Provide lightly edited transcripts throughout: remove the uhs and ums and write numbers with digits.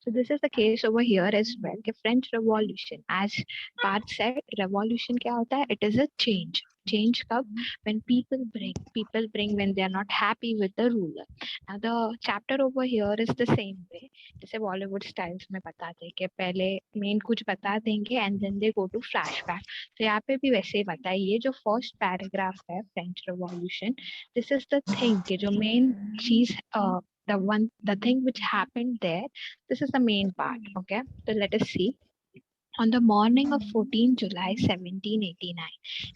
So this is the case over here as well. कि French Revolution, as Parth said, revolution क्या होता है? It is a change. Change कब? When people bring when they are not happy with the ruler. Now the chapter over here is the same way. जैसे Bollywood styles में बताते हैं कि पहले main कुछ बता देंगे and then they go to flashback. तो यहाँ पे भी वैसे ही बताया. ये जो first paragraph है French Revolution, this is the thing कि जो main चीज the thing which happened there. This is the main part. Okay, so let us see. On the morning of 14 July 1789,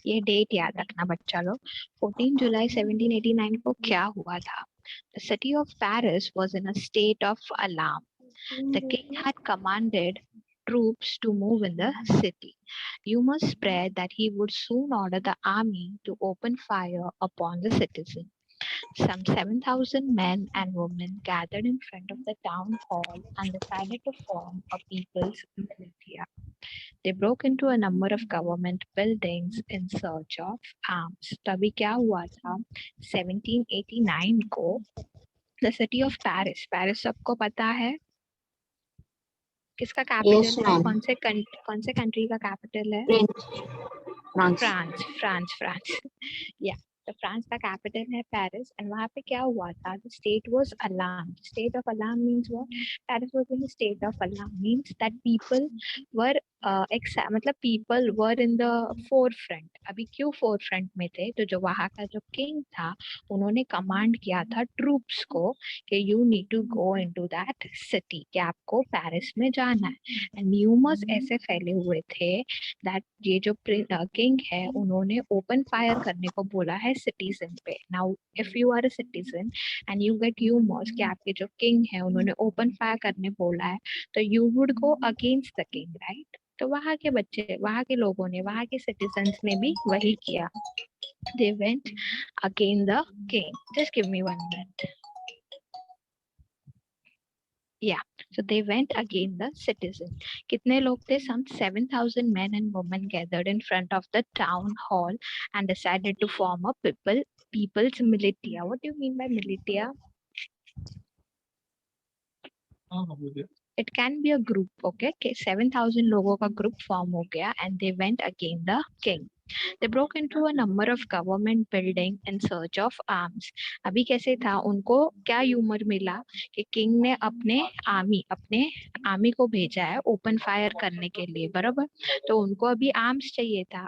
ये डेट याद रखना बच्चा लोग. 14 July 1789 को क्या हुआ था? The city of Paris was in a state of alarm. The king had commanded troops to move in the city. Rumors spread that he would soon order the army to open fire upon the citizens. Some 7,000 men and women gathered in front of the town hall and decided to form a people's militia. They broke into a number of government buildings in search of arms. तभी क्या हुआ था? 1789 को the city of Paris. Paris सबको पता है किसका capital है? कौन से कंट्री का कैपिटल है? फ्रांस. Yeah. तो फ्रांस का कैपिटल है पेरिस एंड वहाँ पे क्या हुआ था? The state was alarmed. State of alarm means what? Paris was in a state of alarm means that people were मतलब people were in the forefront. अभी क्यों forefront में थे? तो जो वहाँ का जो किंग था उन्होंने कमांड किया था ट्रूप्स को कि you need to go into that city, कि आपको पेरिस में जाना है. एंड र्यूमर्स ऐसे फैले हुए थे दैट ये जो किंग है उन्होंने ओपन फायर करने को बोला है सिटीजन पे. Now if you are a citizen and you get rumours कि आपके जो किंग है उन्होंने ओपन फायर करने बोला है तो you would go against the king, right? तो वहाँ के बच्चे, वहाँ के लोगों ने, वहाँ के सिटीजन्स ने भी वही किया. They went against the king. Just give me 1 minute. Yeah, so they went against the citizen. कितने लोग थे? Some 7,000 men and women gathered in front of the town hall and decided to form a people's militia. What do you mean by militia? It can be a group, okay? 7,000 लोगों का group form हो गया and they went against the king. They broke into a number of government buildings in search of arms. अभी कैसे था? उनको क्या humour मिला कि किंग ने अपने आर्मी को भेजा है ओपन फायर करने के लिए, बराबर? तो उनको अभी आर्म्स चाहिए था.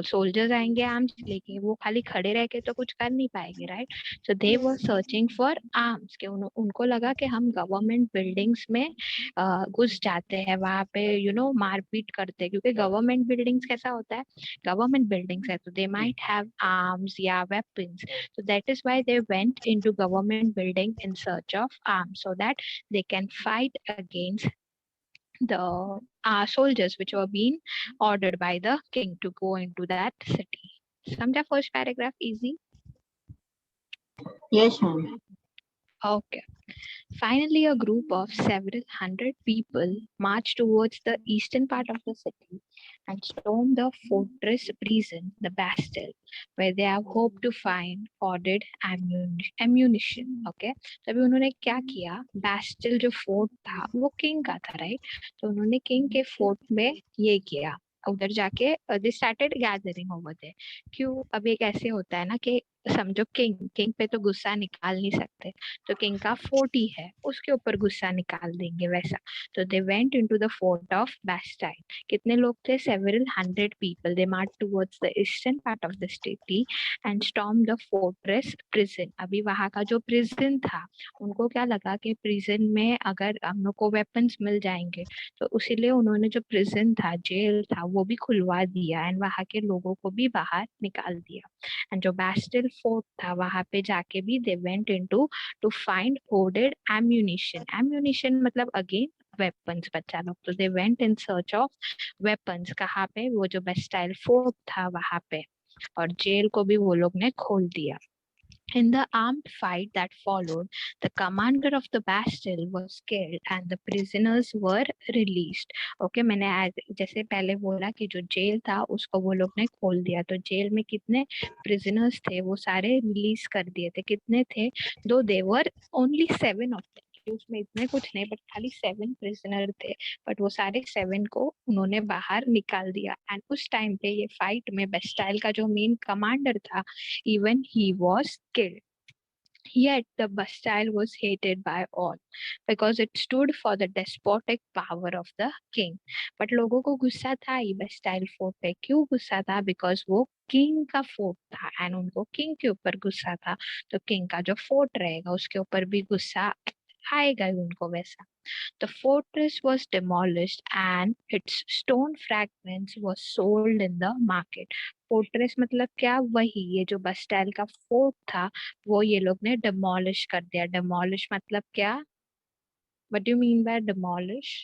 सोल्जर्स आएंगे आर्म्स लेके, वो खाली खड़े रह के तो कुछ कर नहीं पाएंगे, right? So they were searching for arms कि उनको लगा कि हम गवर्नमेंट बिल्डिंग्स में घुस जाते हैं, वहां पे मारपीट करते हैं, क्योंकि गवर्नमेंट बिल्डिंग्स कैसा होता है? गवर्नमेंट बिल्डिंग्स है तो दे माइट हैव आर्म्स या weapons. So that is why they went into government building in search of arms so that they can fight against the soldiers which were being ordered by the king to go into that city. समझा first paragraph? Easy? Yes, ma'am. Okay. Finally, a group of several hundred people marched towards the eastern part of the city and stormed the fortress prison, the Bastille, where they have hoped to find hoarded ammunition. Okay, तो अभी उन्होंने क्या किया? Bastille जो fort था वो king का था, राइट? तो उन्होंने किंग के फोर्ट में ये किया, उधर जाके they started gathering over there. क्यों? अब एक ऐसे होता है ना कि समझो किंग पे तो गुस्सा निकाल नहीं सकते, तो किंग का फोर्ट ही है उसके ऊपर गुस्सा निकाल देंगे, वैसा. तो they went into the fort of Bastille. कितने लोग थे? Several hundred people. They march towards the eastern part of the city and storm the fortress prison. अभी वहां का जो प्रिजन था उनको क्या लगा कि प्रिजन में अगर हम लोग को वेपन्स मिल जाएंगे, तो इसीलिए उन्होंने जो प्रिजन था, जेल था, वो भी खुलवा दिया एंड वहां के लोगों को भी बाहर निकाल दिया. एंड जो बास्टिल फोर्ट था वहां पे जाके भी they went into to find hoarded ammunition. Ammunition मतलब अगेन वेपन्स, बच्चा लोग. तो they went in search of weapons. कहाँ पे? वो जो बास्टाइल फोर्ट था वहां पे. और जेल को भी वो लोग ने खोल दिया. In the armed fight that followed, the commander of the Bastille was killed and the prisoners were released. Okay, मैंने जैसे पहले बोला कि जो जेल था उसको वो लोग ने खोल दिया, तो जेल में कितने prisoners थे वो सारे रिलीज कर दिए थे. कितने थे? Though they were only 7 of them. कि उसमें इतने कुछ नहीं, बट खाली 7 प्रिजनर थे, बट वो सारे 7 को उन्होंने बाहर निकाल दिया। एंड उस टाइम पे ये फाइट में बेस्टाइल का जो मेन कमांडर था, even he was killed. Yet the Bastille was hated by all because it stood for the despotic power of the king. But लोगों को गुस्सा था ही बस्टाइल फोर्ट पे। क्यों गुस्सा था? बिकॉज वो किंग का फोर्ट था एंड उनको किंग के ऊपर गुस्सा था, तो किंग का जो फोर्ट रहेगा उसके ऊपर भी गुस्सा आएगा ही उनको वैसा। The fortress was demolished and its stone fragments were sold in the market. Fortress मतलब क्या? वही ये जो बस्टाइल का फोर्ट था वो ये लोग ने डिमोलिश कर दिया। डिमोलिश मतलब क्या? What do you mean by demolish?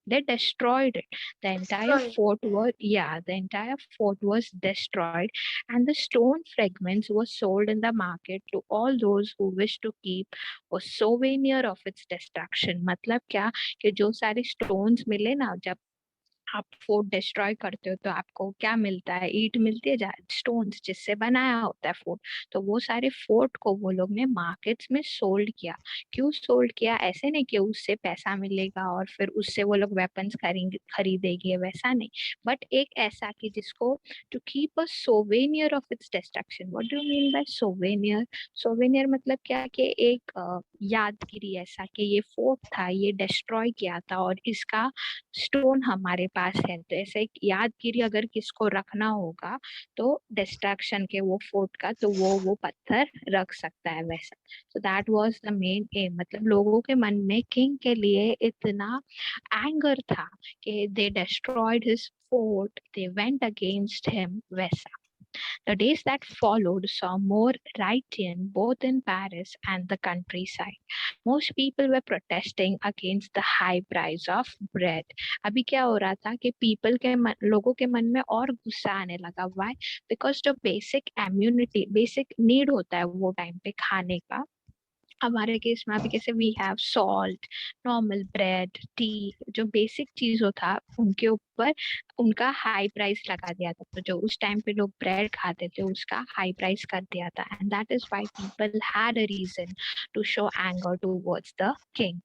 They destroyed it. The entire fort was, yeah, the entire fort was destroyed, and the stone fragments were sold in the market to all those who wished to keep a souvenir of its destruction. मतलब क्या? कि जो सारे stones मिले ना, जब आप fort destroy करते हो तो आपको क्या मिलता है? ईट मिलती है, स्टोन्स जिससे बनाया होता है फोर्ट। तो वो सारे फोर्ट को वो लोग ने मार्केट्स में सोल्ड किया। क्यों सोल्ड किया? ऐसे नहीं कि उससे पैसा मिलेगा और फिर उससे वो लोग वेपन्स खरीदेंगे, वैसा नहीं, बट एक ऐसा कि जिसको to keep a souvenir of its destruction. What do you mean by souvenir? Souvenir मतलब क्या? कि एक यादगिरी, ऐसा कि ये फोर्ट था, ये डिस्ट्रॉय किया था और इसका स्टोन हमारे पास है। तो ऐसे एक यादगिरी अगर किसको रखना होगा तो डिस्ट्रैक्शन के वो फोर्ट का, तो वो पत्थर रख सकता है वैसा। So that was the main M. मतलब लोगों के मन में किंग के लिए इतना एंगर था कि they destroyed his fort, they went against him वैसा। The days that followed saw more rioting both in Paris and the countryside. Most people were protesting against the high price of bread. अभी क्या हो रहा था कि लोगों के मन में और गुस्सा आने लगा। Why? Because जो बेसिक नीड होता है वो टाइम पे खाने का, हमारे केस में अभी कैसे we have salt, normal bread, tea, जो बेसिक चीजों था उनके ऊपर उनका हाई प्राइस लगा दिया था। तो जो उस टाइम पे लोग ब्रेड खाते थे उसका हाई प्राइस कर दिया था, and that is why people had a reason to show anger towards the king.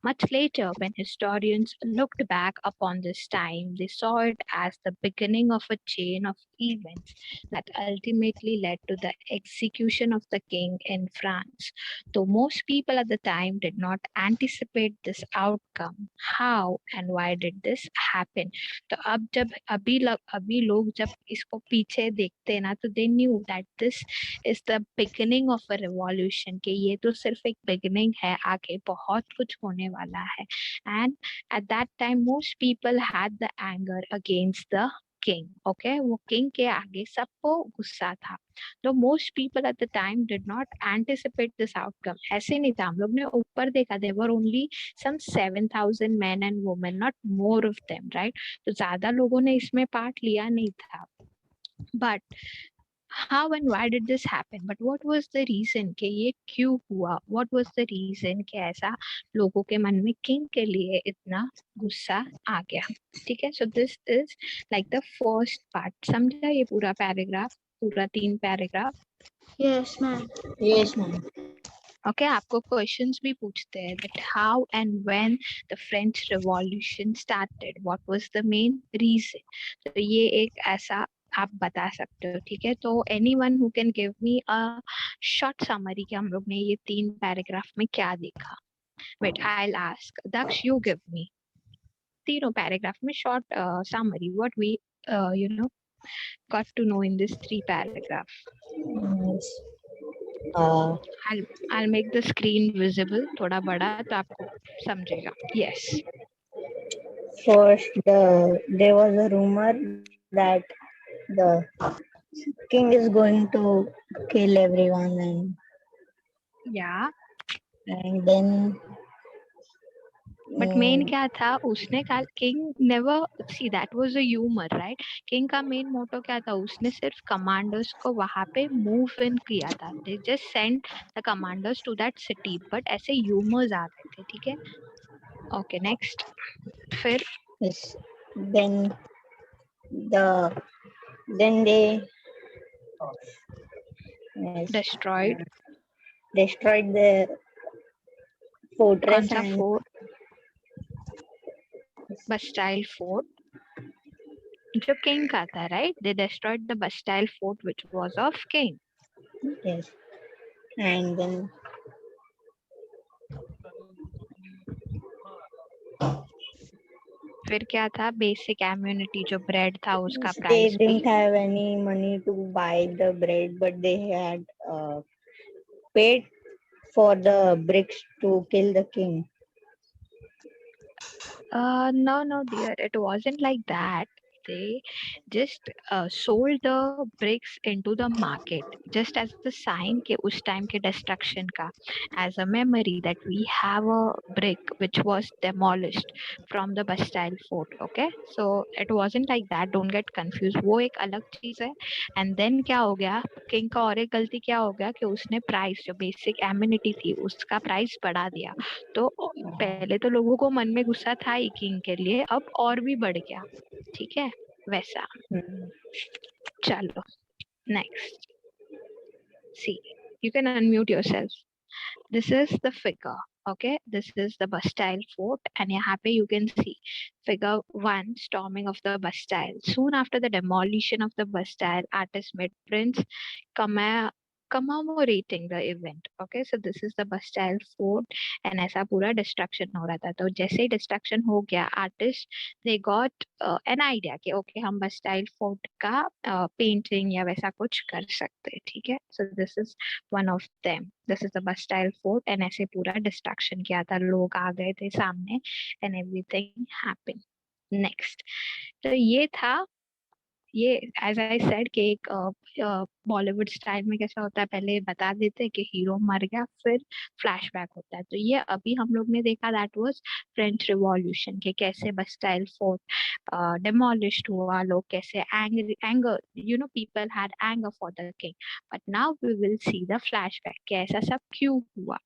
Much later, when historians looked back upon this time, they saw it as the beginning of a chain of events that ultimately led to the execution of the king in France. Though most people at the time did not anticipate this outcome, how and why did this happen? तो अब जब अभी लोग जब इसको पीछे देखते हैं ना, तो they knew that this is the beginning of a revolution, कि ये तो सिर्फ एक beginning है, आगे बहुत कुछ होने वाला है। And at that time most people had the anger against the king. Okay, वो king के आगे सबको गुस्सा था। तो most people at the time did not anticipate this outcome. ऐसे नहीं था, हम लोग ने ऊपर देखा, there were only some 7,000 men and women, not more of them, right? तो ज्यादा लोगों ने इसमें पार्ट लिया नहीं था। But how and why did this happen? But what was the reason कि ये क्यों हुआ? What was the reason कि ऐसा लोगों के मन में किंग के लिए इतना गुस्सा आ गया? ठीक है, so this is like the first part. समझा ये पूरा पैराग्राफ, पूरा 3 paragraph? Yes, ma'am. Yes, ma'am. Okay, आपको क्वेश्चंस भी पूछते हैं that how and when the French Revolution started, what was the main reason? तो ये एक ऐसा आप बता सकते हो, ठीक है? तो anyone who can give me a short summary कि हम लोग ने ये 3 पैराग्राफ में क्या देखा? Wait, I'll ask. Daksh, you give me. तीनों पैराग्राफ में short summary what we got to know in this 3 paragraph. Yes. Uh, I'll make the screen visible थोड़ा बड़ा तो आपको समझेगा. Yes. First, there was a rumor that the king is going to kill everyone, Yeah. and then But main क्या था? उसने कहा king never see that was a humor, right? King का main motto क्या था? उसने सिर्फ commanders को वहाँ पे move in किया था. They just sent the commanders to that city. But ऐसे humors आ रहे थे, ठीक है? Okay, next. फिर yes, the then they yes, destroyed. destroyed the fortress कौन सा and फोर्ट? बस्टाइल फोर्ट जो किंग का था, right? They destroyed the Bastille fort which was of king. yes, and then फिर क्या था? बेसिक एम्यूनिटी जो ब्रेड था उसका they प्राइस भी. didn't have any money to buy the bread, but they had paid for the bricks to kill the king. No, dear, it wasn't like that. They just sold the bricks into the market just as the sign के उस time के destruction का, as a memory that we have a brick which was demolished from the Bastille Fort. Okay, so it wasn't like that. Don't get confused. वो एक अलग चीज है. And then क्या हो गया? किंग का और एक गलती क्या हो गया कि उसने प्राइस जो बेसिक एम्यूनिटी थी उसका प्राइस बढ़ा दिया. तो पहले तो लोगों को मन में गुस्सा था ही किंग के लिए, अब और भी बढ़ गया. ठीक है, वैसा. चलो next. See, you can unmute yourself. This is the figure. Okay, this is the Bastille Fort, and यहाँ पे you can see figure 1, storming of the Bastille. Soon after the demolition of the Bastille, artist made prints commemorating the event. Okay, so this is the Bastille Fort, and ऐसा पूरा destruction हो रहा था. तो जैसे ही destruction हो गया, artists they got an idea कि okay हम Bastille Fort का painting या वैसा कुछ कर सकते हैं. ठीक है, so this is one of them. This is the Bastille Fort, and ऐसे पूरा destruction किया था. लोग आ गए थे सामने and everything happened. Next, तो ये था. ये एज आई सेड कि एक बॉलीवुड स्टाइल में कैसा होता है, पहले बता देते हैं कि हीरो मर गया, फिर फ्लैशबैक होता है. तो ये अभी हम लोग ने देखा दैट वाज फ्रेंच रिवॉल्यूशन के कैसे बस्टाइल फोर्ट डिमोलिश्ड हुआ, लोग कैसे anger people had anger for the king. But now we will see the flashback कि ऐसा सब क्यों हुआ.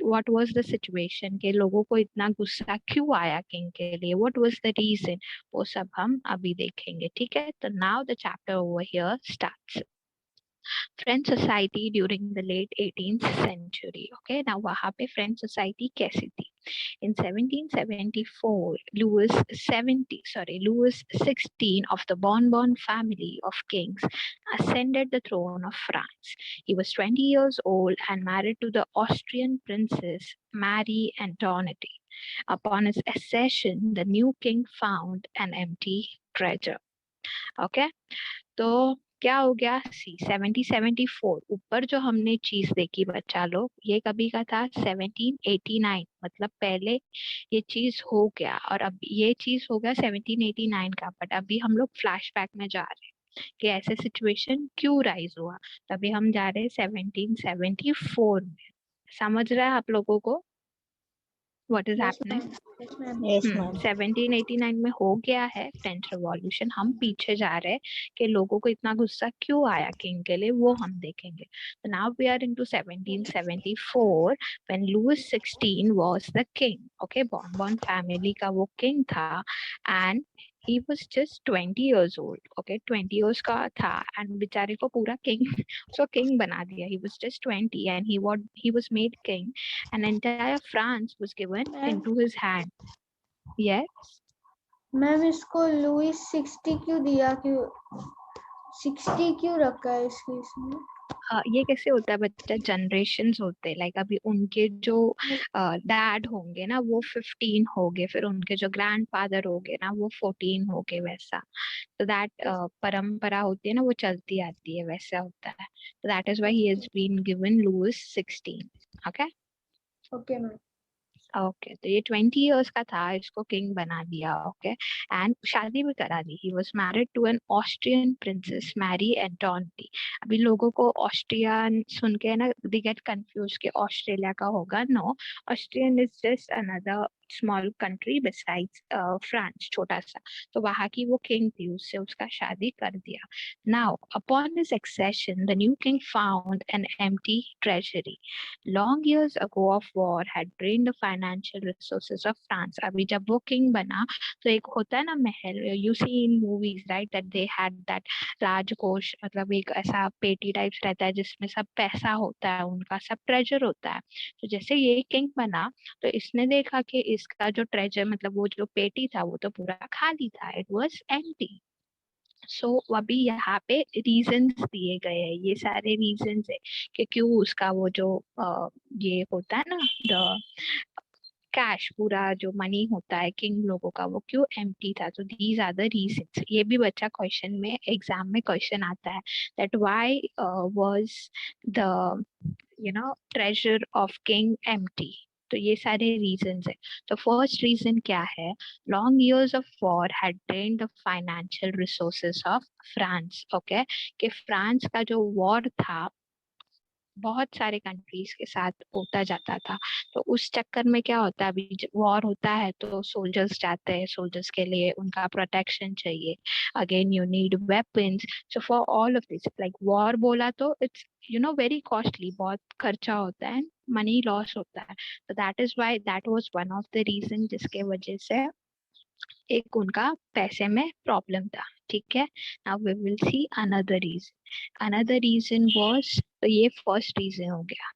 what was the situation के लोगों को इतना गुस्सा क्यों आया किंग के लिए, what was the reason, वो सब हम अभी देखेंगे. ठीक है, तो now the chapter over here starts. French society during the late 18th century. Okay, now वहाँ पे French society कैसी थी? In 1774, Louis XVI of the Bourbon family of kings ascended the throne of France. He was 20 years old and married to the Austrian princess Marie Antoinette. Upon his accession, the new king found an empty treasure. Okay, तो क्या हो गया? सी 1774 ऊपर जो हमने चीज देखी बच्चा लोग, ये कभी का था? 1789. मतलब पहले ये चीज हो गया और अब ये चीज हो गया 1789 का. बट अभी हम लोग फ्लैशबैक में जा रहे हैं कि ऐसे सिचुएशन क्यों राइज हुआ. तभी हम जा रहे हैं 1774 में. समझ रहा है आप लोगों को what is happening? Yes, ma'am. 1789 में हो गया है फ्रेंच रिवॉल्यूशन. हम पीछे जा रहे हैं कि लोगों को इतना गुस्सा क्यों आया किंग के लिए, वो हम देखेंगे. तो now we are into 1774 when Louis 16 was the king. Okay, Bourbon family का वो किंग था and he was just 20 years old. Okay, 20 years का था and बेचारे को पूरा king उसको king बना दिया. He was just 20 and he was made king and entire France was given into his hand. Yes. Ma'am इसको लुइस 60 क्यों दिया, क्यों 60 क्यों रखा है इसके इसमें? ये कैसे होता है बच्चा, जनरेशंस होते हैं. लाइक अभी उनके जो डैड होंगे ना वो 15 हो गए, फिर उनके जो ग्रैंडफादर हो गए ना वो 14 हो गए, वैसा. तो दैट परंपरा होती है ना, वो चलती आती है, वैसा होता है. तो that is why he has been given Louis 16. Okay okay ma'am. Okay, तो ये 20 इयर्स का था, इसको किंग बना दिया. ओके, एंड शादी भी करा दी. He was married to an Austrian princess Marie Antoinette. अभी लोगों को ऑस्ट्रियन सुन के ना दे गेट कंफ्यूज कि ऑस्ट्रेलिया का होगा. No, Austrian is just another small country besides France, छोटा सा, तो वहाँ की वो king थी, उससे उसका शादी कर दिया. Now, upon his accession, the new king found an empty treasury. Long years ago of war had drained the financial resources of France. अभी जब वो king बना, तो एक होता है ना महल, you see in movies, right, that they had that राजकोष, मतलब एक ऐसा पेटी टाइप्स रहता है जिसमें सब पैसा होता है, उनका सब ट्रेजर होता है. तो जैसे ये किंग बना, तो इसने देखा कि इसका जो ट्रेजर, मतलब वो जो पेटी था, वो तो पूरा खाली था, इट वाज एम्प्टी. सो अभी यहाँ पे रीजंस दिए गए हैं, ये सारे रीजंस है कि क्यों उसका वो जो ये होता है ना, द कैश, पूरा जो मनी होता है किंग लोगों का, वो क्यों एम्प्टी था. तो दीज आर द रीजंस. ये भी बच्चा क्वेश्चन में, एग्जाम में क्वेश्चन आता है, that why was the treasure of king empty. तो ये सारे रीजंस है. तो फर्स्ट रीजन क्या है, long years of war had drained the financial resources of France. Okay, कि फ्रांस का जो वॉर था बहुत सारे कंट्रीज के साथ होता जाता था, तो उस चक्कर में क्या होता है, अभी वॉर होता है तो सोल्जर्स जाते हैं, सोल्जर्स के लिए उनका प्रोटेक्शन चाहिए, again you need weapons. So for all of this, like war बोला तो इट्स वेरी कॉस्टली, बहुत खर्चा होता है, मनी लॉस होता है. तो that is why that was one of the reason जिसके वजह से एक उनका पैसे में प्रॉब्लम था. ठीक है, now we will see another reason. Another reason was, तो ये फर्स्ट रीजन हो गया.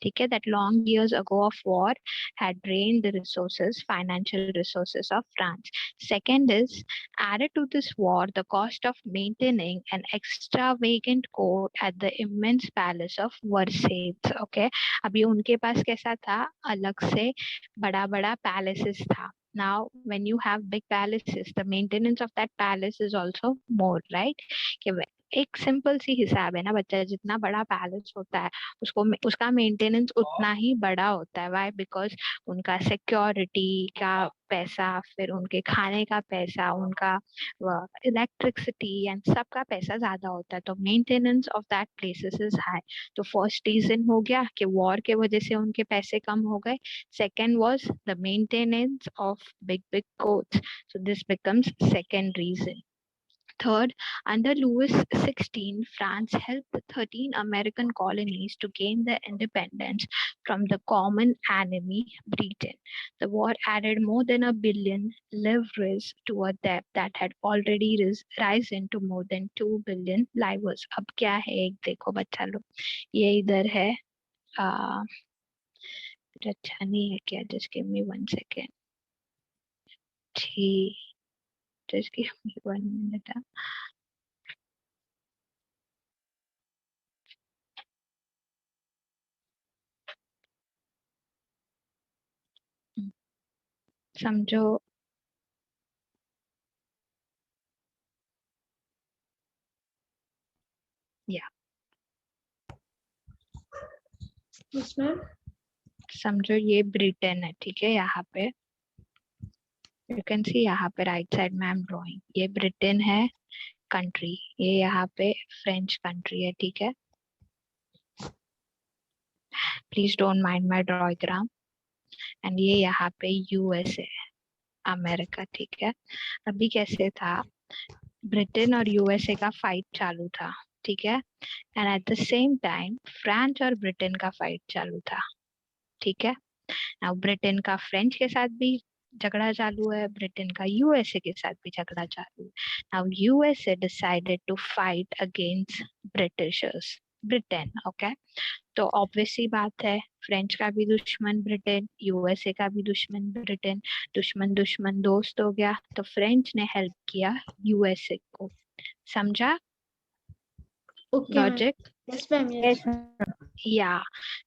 ठीक है, that long years ago of war had drained the resources, financial resources of France. Second is, added to this war, the cost of maintaining an extravagant court at the immense palace of Versailles. Okay, अभी उनके पास कैसा था, अलग से बड़ा बड़ा palaces था. Now, when you have big palaces, the maintenance of that palace is also more, right? कि एक सिंपल सी हिसाब है ना बच्चा, जितना बड़ा पैलेस होता है उसको उसका मेंटेनेंस उतना ही बड़ा होता है. व्हाई? बिकॉज उनका सिक्योरिटी का पैसा, फिर उनके खाने का पैसा, उनका इलेक्ट्रिसिटी एंड सबका पैसा ज्यादा होता है, तो maintenance of that places is high. तो फर्स्ट रीजन हो गया कि वॉर के वजह से उनके पैसे कम हो गए. Second was the maintenance of big big courts. So this becomes second reason. Third, under Louis XVI, France helped the 13 American colonies to gain their independence from the common enemy, Britain. The war added more than $1 billion livres to a debt that had already risen to more than 2 billion livres. अब क्या है, एक देखो बच्चा लोग, ये इधर है, अच्छा नहीं है क्या, just give me 1 second. ठीक, just give me 1 minute. समझो, या Yes, ma'am. समझो ये ब्रिटेन है. ठीक है, यहाँ पे यू कैन सी, यहाँ पे राइट साइड में आई एम ड्रॉइंग, ये ब्रिटेन है कंट्री, ये यहाँ पे फ्रेंच कंट्री है. ठीक है, please don't mind my diagram. And ये यहाँ पे यूएस है, अमेरिका. ठीक है, अभी कैसे था, ब्रिटेन और यूएसए का फाइट चालू था. ठीक है, and at the same time France और ब्रिटेन का फाइट चालू था. ठीक है, नाउ ब्रिटेन का फ्रेंच के साथ भी झगड़ा चालू है, ब्रिटेन का यूएसए के साथ भी झगड़ा चालू है. Now USA decided to fight against Britishers, Britain. Okay, तो ऑब्वियस सी बात है, फ्रेंच का भी दुश्मन ब्रिटेन, यूएसए का भी दुश्मन ब्रिटेन, दुश्मन दुश्मन दोस्त हो गया. तो फ्रेंच ने हेल्प किया यूएसए को. समझा Okay, ma'am. Logic? Yes, ma'am. Yes. Yes, ma'am. या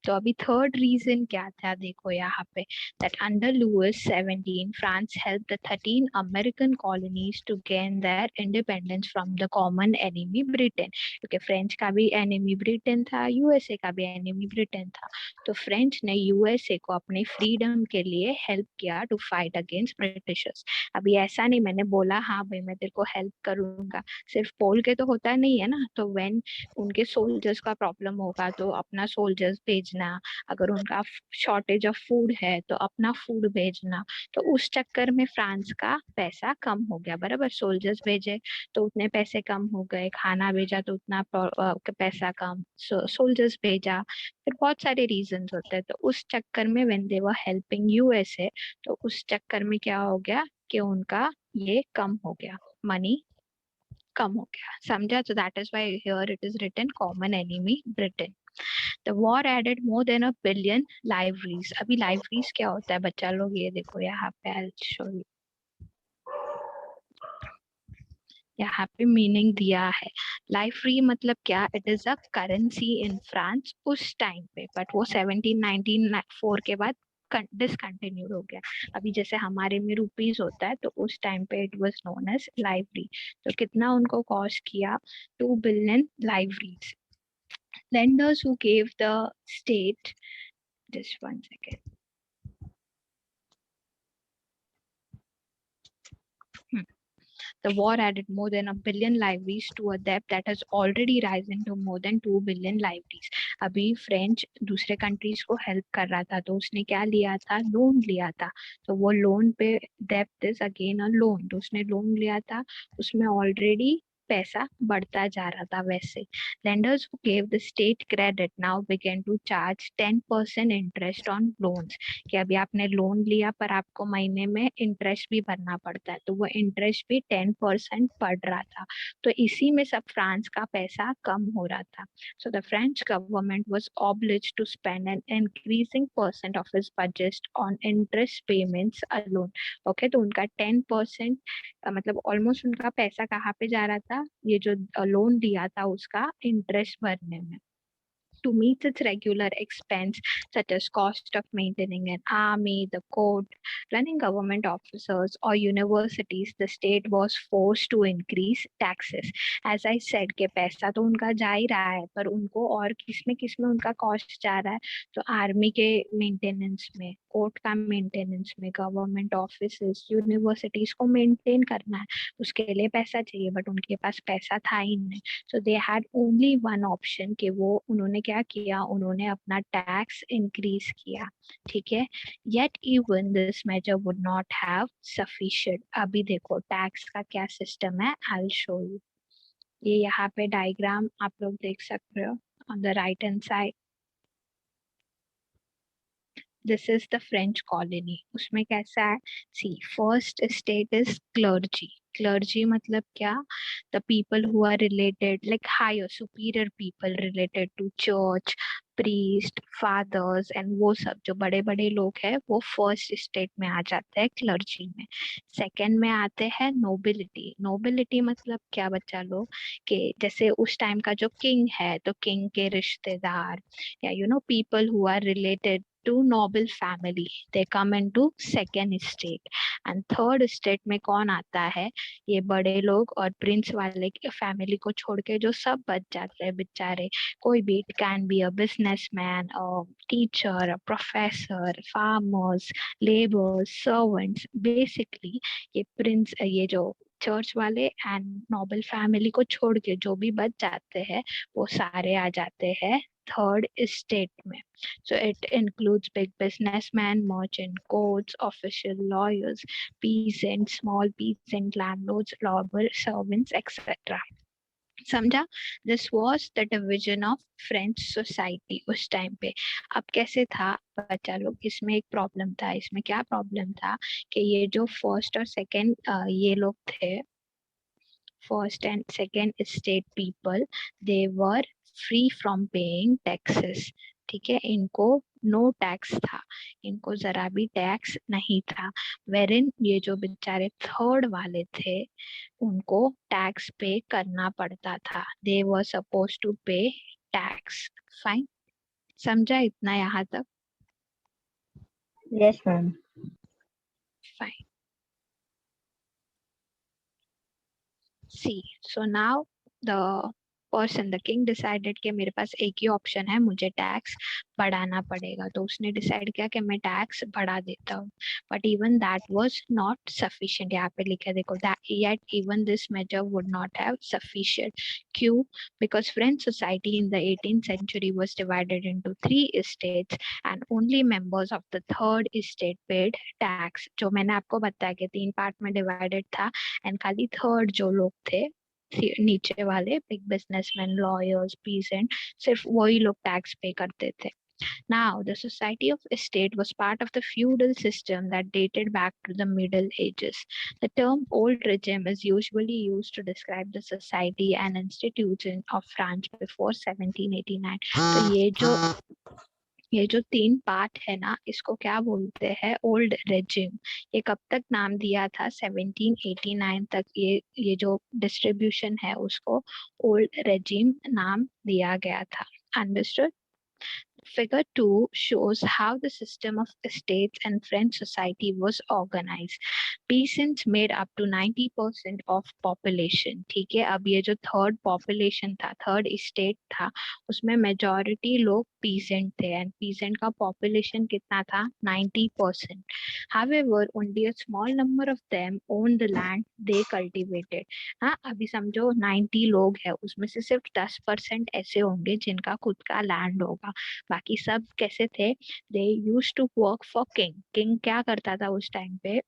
तो अभी थर्ड रीजन क्या था, देखो यहाँ पे, that under Louis 17 France helped the 13 American colonies to gain their independence from the common enemy Britain. क्योंकि फ्रेंच का भी एनिमी ब्रिटेन था, यूएसए का भी एनिमी ब्रिटेन था, तो फ्रेंच ने यूएसए को अपने फ्रीडम के लिए हेल्प किया टू फाइट अगेंस्ट ब्रिटिशर्स. अभी ऐसा नहीं मैंने बोला हाँ भाई मैं तेरे को हेल्प करूंगा, सिर्फ बोल के तो होता नहीं है ना. तो व्हेन उनके सोल्जर्स का प्रॉब्लम होगा तो अपना अपना सोल्जर्स भेजना, अगर उनका शॉर्टेज ऑफ फूड है तो अपना फूड भेजना। तो उस चक्कर में फ्रांस का पैसा कम हो गया, बराबर। सोल्जर्स भेजे तो उतने पैसे कम हो गए, खाना भेजा तो उतना पैसा कम, सोल्जर्स भेजा, फिर बहुत सारे रीजंस होते हैं। तो उस चक्कर में when they were helping USA, तो उस चक्कर में क्या हो गया कि उनका ये कम हो गया, मनी कम हो गया, समझा। तो that is why here it is written common enemy Britain. The war added more than 1 billion libraries. अभी लाइब्रेरीज क्या होता है बच्चा लोग, ये देखो यहाँ पे आई शो यू, यहाँ पे मीनिंग दिया है। लाइब्रेरी मतलब क्या, it is a currency in France उस टाइम पे, बट वो 1794 के बाद डिसकंटिन्यूड हो गया। अभी जैसे हमारे में रुपीज होता है, तो उस टाइम पे it was known as library. तो कितना उनको कॉस्ट किया, 2 billion libraries. Lenders who gave the state, just 1 second. The war added more than 1 billion libraries to a debt that has already risen to more than 2 billion libraries. अभी French दूसरे countries को help कर रहा था, तो उसने क्या लिया था, लोन लिया था। तो वो लोन पे, डेप्ट इज अगेन अ लोन, तो उसने लोन लिया था, उसमें ऑलरेडी पैसा बढ़ता जा रहा था। वैसे lenders who gave the state credit now began to charge 10% interest on loans, कि अभी आपने लोन लिया पर आपको महीने में इंटरेस्ट भी भरना पड़ता है, तो वो इंटरेस्ट भी 10% पड़ रहा था। तो इसी में सब फ्रांस का पैसा कम हो रहा था। So the French government was obliged to spend an increasing percent of its budget on interest payments alone. Okay, तो उनका 10% मतलब ऑलमोस्ट उनका पैसा कहाँ पे जा रहा था, ये जो लोन लिया था उसका इंटरेस्ट भरने में। To meet its regular expense, such as cost of maintaining an army, the court, running government officers, or universities, the state was forced to increase taxes. As I said, कि पैसा तो उनका जा ही रहा है, पर उनको और किसमें उनका कॉस्ट जा रहा है, तो आर्मी के मेंटेनेंस में, कोर्ट का मेंटेनेंस में, गवर्नमेंट ऑफिसेस, यूनिवर्सिटीज को मेंटेन करना है, उसके लिए पैसा चाहिए, बट उनके पास पैसा था ही नहीं। So they had only one option, कि वो उन्होंने क्या किया, उन्होंने अपना टैक्स इंक्रीज किया। ठीक है, yet even this measure would not have sufficient. अभी देखो टैक्स का क्या सिस्टम है, आई विल शो यू। ये यहाँ पे डायग्राम आप लोग देख सकते हो on the right hand side. This is the French colony. उसमें कैसा है, see first state is clergy. Clergy मतलब क्या, the people who are related like higher superior people related to church, priest, fathers and वो सब जो बड़े बड़े लोग हैं, वो फर्स्ट स्टेट में आ जाते हैं क्लर्जी में। सेकंड में आते हैं नोबिलिटी। नोबिलिटी मतलब क्या बच्चा लोग, कि जैसे उस टाइम का जो किंग है, तो किंग के रिश्तेदार, या you know people who are related to noble family, they come into second state. And third state में कौन आता है, ये बड़े लोग और प्रिंस वाले फैमिली को छोड़ के जो सब बच जाते हैं बेचारे, कोई भी, it can be a businessman, teacher, professor, farmers, labours, servants. Basically ये प्रिंस, ये जो चर्च वाले एंड नोबल फैमिली को छोड़ के जो भी बच जाते हैं, वो सारे आ जाते हैं थर्ड स्टेट में. So it includes big businessmen, merchant courts, official lawyers, peasants, small peasant landlords, labour servants, etc. समझा. This was the division of French society उस टाइम पे. अब कैसे था बच्चा लोग, इसमें एक प्रॉब्लम था. इसमें क्या प्रॉब्लम था कि ये जो फर्स्ट और सेकंड ये लोग थे, first and second state people, they were free from paying taxes. ठीक है, इनको नो टैक्स था, इनको जरा भी टैक्स नहीं था. वेरिन ये जो बेचारे थर्ड वाले थे, उनको टैक्स पे करना पड़ता था. दे were suppose to pay tax. Fine, समझा इतना यहाँ तक? Yes, ma'am. Fine. See, so now the person the king decided कि मेरे पास एक ही ऑप्शन है, मुझे टैक्स बढ़ाना पड़ेगा, तो उसने डिसाइड किया कि मैं टैक्स बढ़ा देता हूँ. But even that was not sufficient. यहाँ पे लिखा है देखो, that yet even this measure would not have sufficient. क्यों? Because French society in the 18th century was divided into three estates and only members of the third estate paid tax. जो मैंने आपको बताया कि 3 पार्ट में divided था and खाली third जो लोग थे नीचे वाले बिग बिजनेसमैन, लॉयर्स, पीसेंट, सिर्फ वही लोग टैक्स पे करते थे. Now, the society of estate was part of the feudal system that dated back to the Middle Ages. The term old regime is usually used to describe the society and institution of France before 1789. तो ये जो 3 part है ना, इसको क्या बोलते हैं? Old regime. ये कब तक नाम दिया था? 1789 तक ये जो डिस्ट्रीब्यूशन है उसको ओल्ड रेजिम नाम दिया गया था. Understood? Figure 2 shows how the system of estates and French society was organized. Peasants made up to 90% of population. ठीक है, अब ये जो थर्ड पॉपुलेशन था, थर्ड स्टेट था, उसमें मेजॉरिटी लोग पीसेंट थे एंड पीसेंट का पॉपुलेशन कितना था? 90%. However, only a small number of them owned the land they cultivated. हाँ, अभी समझो 90 लोग हैं, उसमें से सिर्फ 10% ऐसे होंगे जिनका खुद का लैंड होगा. बाकी सब कैसे थे? They use to work for king. King क्या करता था उस टाइम पे?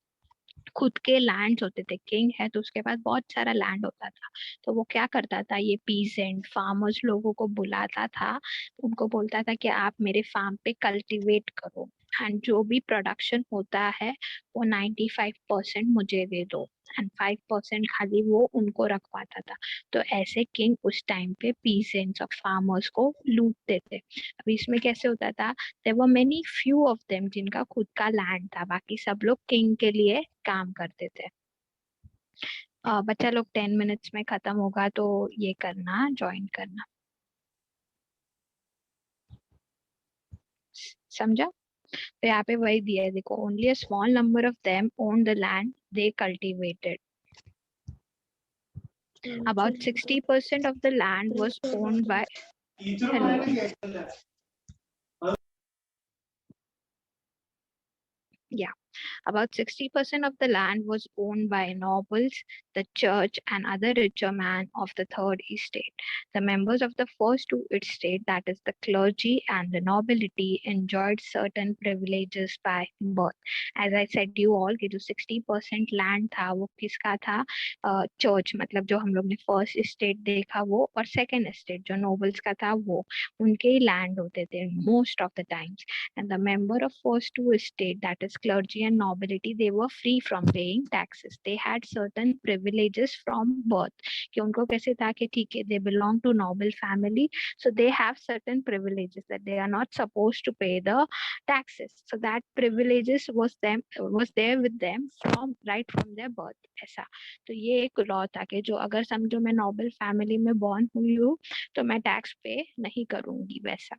खुद के लैंड होते थे. किंग है तो उसके पास बहुत सारा लैंड होता था, तो वो क्या करता था? ये पीसेंट फार्मर्स लोगों को बुलाता था, उनको बोलता था कि आप मेरे फार्म पे कल्टीवेट करो एंड जो भी प्रोडक्शन होता है वो 95% मुझे दे दो एंड 5% खाली वो उनको रखवाता था. तो ऐसे किंग उस टाइम पे पीसेंट्स और फार्मर्स को लूटते थे. अब इसमें कैसे होता था? There were many few of them जिनका खुद का लैंड था, बाकी सब लोग किंग के लिए काम करते थे. बच्चा लोग 10 मिनट्स में खत्म होगा तो ये करना, ज्वाइन करना. समझा? तो यहाँ पे वही दिया है देखो, only a small number of them own the land they cultivated. About 60% of the land was owned by hello. Yeah. About 60% of the land was owned by nobles, the church, and other richer men of the third estate. The members of the first two estate, that is the clergy and the nobility, enjoyed certain privileges by birth. As I said you all, कि जो 60% land था वो किसका था? Church, मतलब जो हम लोग ने फर्स्ट estate देखा वो, और सेकेंड estate जो nobles का था वो, उनके ही land होते थे most of the times. And the member of first two estate, that is clergy and nobility, they were free from paying taxes. They had certain privileges from birth. कि उनको कैसे था कि ठीक है, they belong to noble family, so they have certain privileges that they are not supposed to pay the taxes. So that privileges was there with them from right from their birth. ऐसा. तो ये एक law था कि जो अगर समझो मैं नोबल फैमिली में बॉर्न हुई हूँ तो मैं टैक्स पे नहीं करूंगी, वैसा.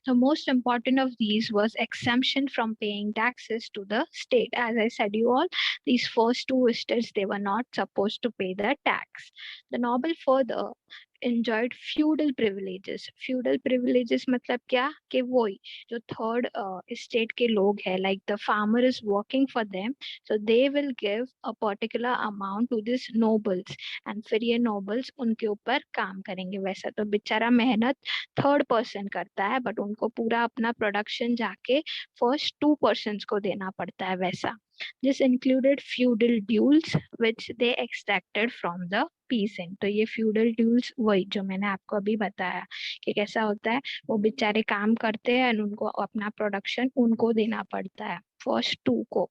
The most important of these was exemption from paying taxes to the state. As I said you all, these first two estates, they were not supposed to pay the tax. The noble further enjoyed feudal privileges. Feudal privileges मतलब क्या? कि वही जो third estate के लोग हैं, like the farmer is working for them, so they will give a particular amount to these nobles and फिर ये nobles उनके ऊपर काम करेंगे. वैसा तो बेचारा मेहनत थर्ड पर्सन करता है, बट उनको पूरा अपना प्रोडक्शन जाके फर्स्ट 2 पर्सन को देना पड़ता है, वैसा. This included feudal dues which they extracted from the peasant. तो ये feudal dues वही जो मैंने आपको अभी बताया कि कैसा होता है, वो बेचारे काम करते हैं और उनको अपना प्रोडक्शन उनको देना पड़ता है, फर्स्ट 2 को.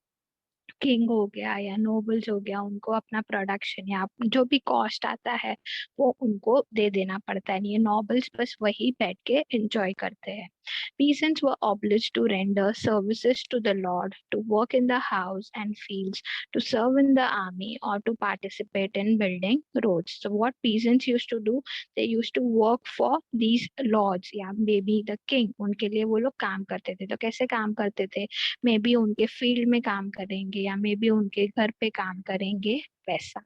किंग हो गया या नोबल्स हो गया, उनको अपना प्रोडक्शन या जो भी कॉस्ट आता है वो उनको दे देना पड़ता है. ये नोबल्स बस वही बैठ के एंजॉय करते हैं. Peasants were obliged to render services to the lord, to work in the house and fields, to serve in the army, or to participate in building roads. So what peasants used to do, they used to work for these lords या maybe the king. उनके लिए वो लोग काम करते थे. तो कैसे काम करते थे? मे बी उनके फील्ड में काम करेंगे या मे बी उनके घर पे काम करेंगे, वैसा.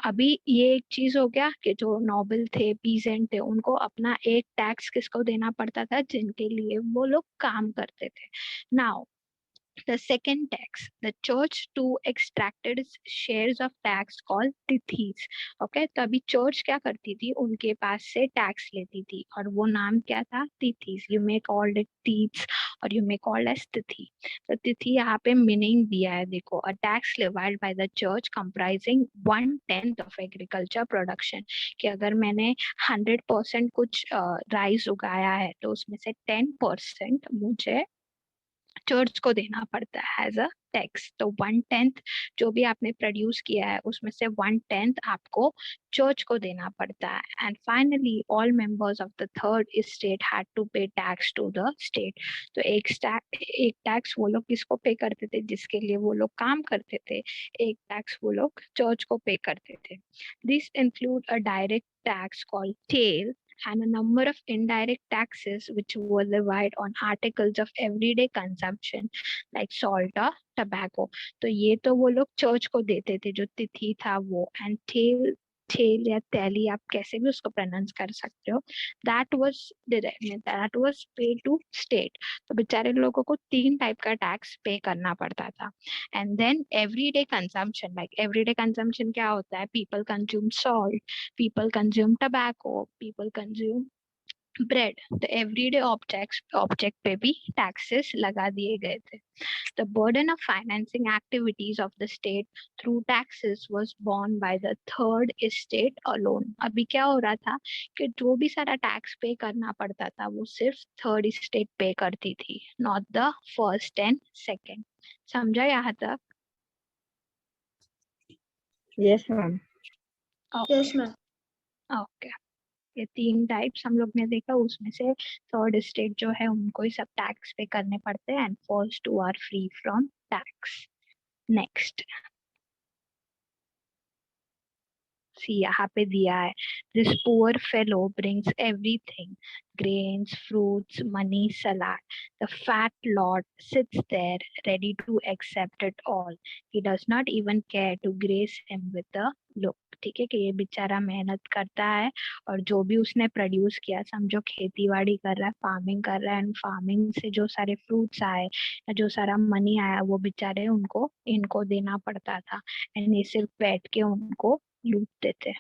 अभी ये एक चीज हो गया कि जो नोबल थे, पीजेंट थे, उनको अपना एक टैक्स किसको देना पड़ता था, जिनके लिए वो लोग काम करते थे. Now the second tax, the church too extracted shares of tax called tithis. Okay, तो अभी church क्या करती थी, उनके पास से tax लेती थी और वो नाम क्या था, tithis. You may call it tithes or you may call as tithi. तो तिथि यहाँ पे मीनिंग दिया है, देखो, a tax levied by the church comprising 1/10 of agriculture production. कि अगर मैंने 100% कुछ राइस उगाया है तो उसमें से 10% मुझे चर्च को देना पड़ता है एज अ टैक्स. तो 1/10 जो भी आपने प्रोड्यूस किया है उसमें से 1/10 आपको चर्च को देना पड़ता है. And finally all members of the third state had to pay tax to the state. तो एक टैक्स वो लोग किसको पे करते थे, जिसके लिए वो लोग काम करते थे. एक टैक्स वो लोग चर्च को पे करते थे. This include a direct tax called taille and a number of indirect taxes which were levied on articles of everyday consumption like salt or tobacco. तो ये तो वो लोग चर्च को देते थे, जो तिथि था वो. एंड ठेल ठेल या तैली, आप कैसे भी उसको प्रोनाउंस कर सकते हो, दैट वाज पे टू स्टेट. तो बेचारे लोगों को 3 टाइप का टैक्स पे करना पड़ता था. And then everyday consumption, like everyday consumption क्या होता है, people consume salt, people consume tobacco, people consume bread. तो एवरीडे ऑब्जेक्ट पे भी टैक्सेस लगा दिए गए थे. The burden of financing activities of the state through taxes was borne by the third estate alone. अभी क्या हो रहा था कि जो भी सारा टैक्स पे करना पड़ता था वो सिर्फ थर्ड स्टेट पे करती थी, not the first and second. समझा यहाँ तक? Yes, ma'am. Yes, ma'am. Okay. ये 3 टाइप्स हम लोग ने देखा, उसमें से थर्ड स्टेट जो है उनको ही सब टैक्स पे करने पड़ते हैं, and first 2 are free from tax. Next see यहाँ पे दिया है, this poor fellow brings everything, grains, fruits, money, salad. The fat lord sits there ready to accept it all. He does not even care to grace him with a look. ठीक है, कि ये बेचारा मेहनत करता है और जो भी उसने प्रोड्यूस किया, समझो खेती बाड़ी कर रहा है, फार्मिंग कर रहा है, एंड फार्मिंग से जो सारे फ्रूट्स आए या जो सारा मनी आया वो बेचारे उनको इनको देना पड़ता था, एंड ये सिर्फ बैठ के उनको लूटते थे.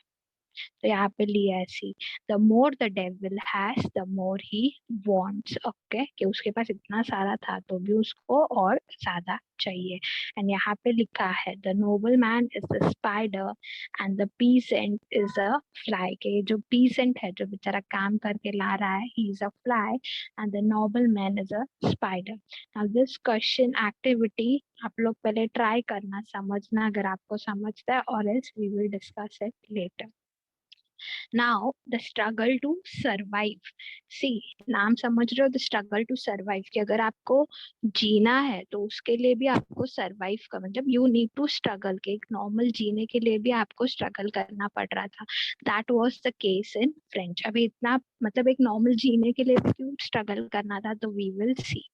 तो यहाँ पे लिया है see, the more the devil has the more he wants. Okay, कि उसके पास इतना सारा था तो भी उसको और ज्यादा चाहिए. एंड यहाँ पे लिखा है, the noble man is the spider and the pheasant is a fly. के जो पीसेंट है, जो बेचारा काम करके ला रहा है, he is a fly and the noble man is a spider. Now this question activity आप लोग पहले ट्राई करना, समझना अगर आपको समझता है, और else we will discuss it later. Now, the struggle to survive. See, नाम समझ रहे हो, the struggle to survive, कि अगर आपको जीना है तो उसके लिए भी आपको survive का मतलब you need to struggle, कि एक normal जीने के लिए भी आपको struggle करना पड़ रहा था. That was the case in French. अभी इतना मतलब एक normal जीने के लिए भी क्यों struggle करना था, तो we will see.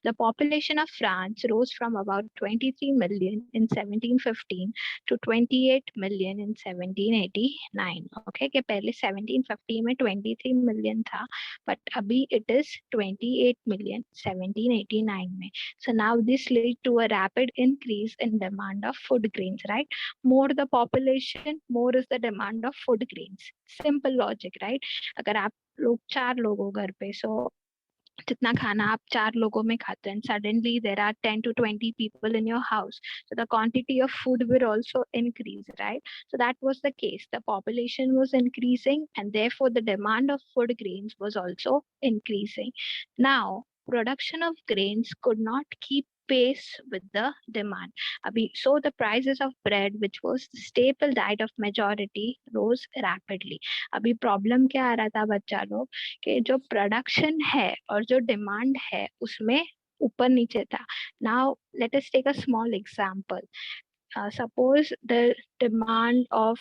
The population of France rose from about 23 million in 1715 to 28 million in 1789. Okay, कि पहले 1750 में 23 million था, but अभी it is 28 million 1789 में. So now this led to a rapid increase in demand of food grains, right? More the population, more is the demand of food grains. Simple logic, right? अगर आप लोग 4 लोग हो घर पे, so जितना खाना आप 4 लोगों में खाते हैं, suddenly there are 10 to 20 people in your house, so the quantity of food will also increase, right? So that was the case, the population was increasing and therefore the demand of food grains was also increasing. Now production of grains could not keep pace with the demand. Abhi, so the prices of bread, which was the staple diet of majority, rose rapidly. अभी problem क्या आ रहा था बच्चा लोग, कि जो production है और जो डिमांड है उसमें ऊपर नीचे था. Now let us take a small example. Suppose the demand of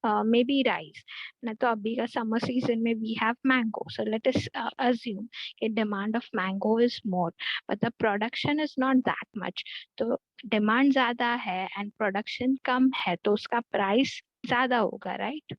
maybe rice. ना तो अभी का summer season में we have mango. So let us assume कि demand of mango is more, but the production is not that much. तो demand ज़्यादा है and production कम है, तो उसका price ज़्यादा होगा, right?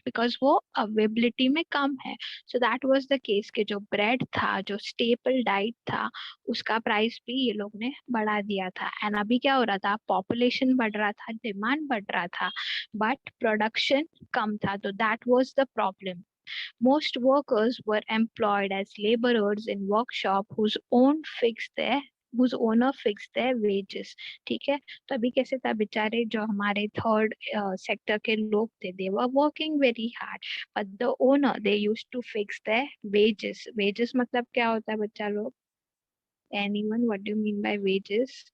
बिकॉज वो अवेलेबिलिटी में कम है. So that was the case कि जो ब्रेड था, जो स्टेपल डाइट था, उसका प्राइस भी ये लोग ने बढ़ा दिया था. एंड अभी क्या हो रहा था, पॉपुलेशन बढ़ रहा था, डिमांड बढ़ रहा था, बट प्रोडक्शन कम था. तो that was the problem. Most workers were employed as laborers in workshop whose owner fixed their wages. ठीक है. तो अभी कैसे था, बेचारे जो हमारे थर्ड सेक्टर के लोग थे, they were working very hard, but the owner, they used to fix their wages. Wages मतलब क्या होता है बच्चा लोग? Anyone, what do you mean by wages?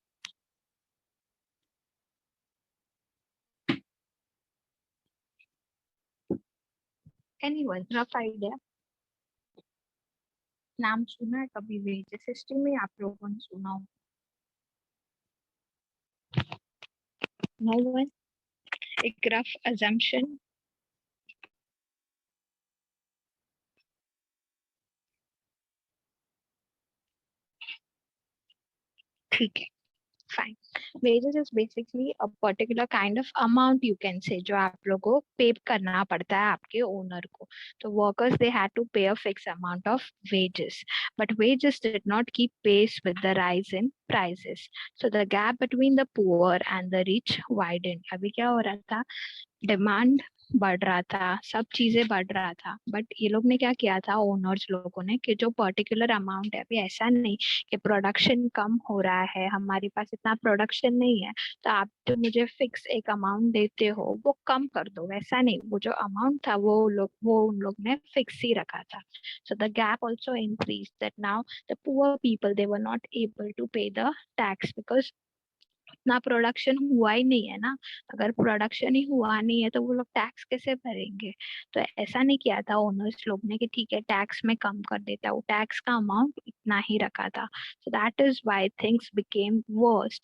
Anyone, rough idea? नाम सुना है कभी वेजेस हिस्ट्री में? आप लोगों ने सुना हो? No one? एक रफ assumption. ठीक है, fine. Wages is basically a particular kind of amount, you can say, जो आप लोगों को पे करना पड़ता है आपके ओनर को. तो workers, they had to pay a fixed amount of wages, but wages did not keep pace with the rise in prices. So the gap between the poor and the rich widened. अभी क्या हो रहा था, demand बढ़ रहा था, सब चीजें बढ़ रहा था, बट ये लोग ने क्या किया था, ओनर्स लोगों ने, कि जो पर्टिकुलर अमाउंट है, अभी ऐसा नहीं कि प्रोडक्शन कम हो रहा है, हमारे पास इतना प्रोडक्शन नहीं है, तो आप जो मुझे फिक्स एक अमाउंट देते हो वो कम कर दो, वैसा नहीं. वो जो अमाउंट था वो उन लोग ने फिक्स ही रखा था. So the gap also increase, that now the poor people, they were not able to pay the tax because उतना प्रोडक्शन हुआ ही नहीं है ना. अगर प्रोडक्शन ही हुआ नहीं है तो वो लोग टैक्स कैसे भरेंगे? तो ऐसा नहीं किया था ओनर्स लोग ने कि ठीक है टैक्स में कम कर देता, वो टैक्स का अमाउंट इतना ही रखा था. So that is why things became worst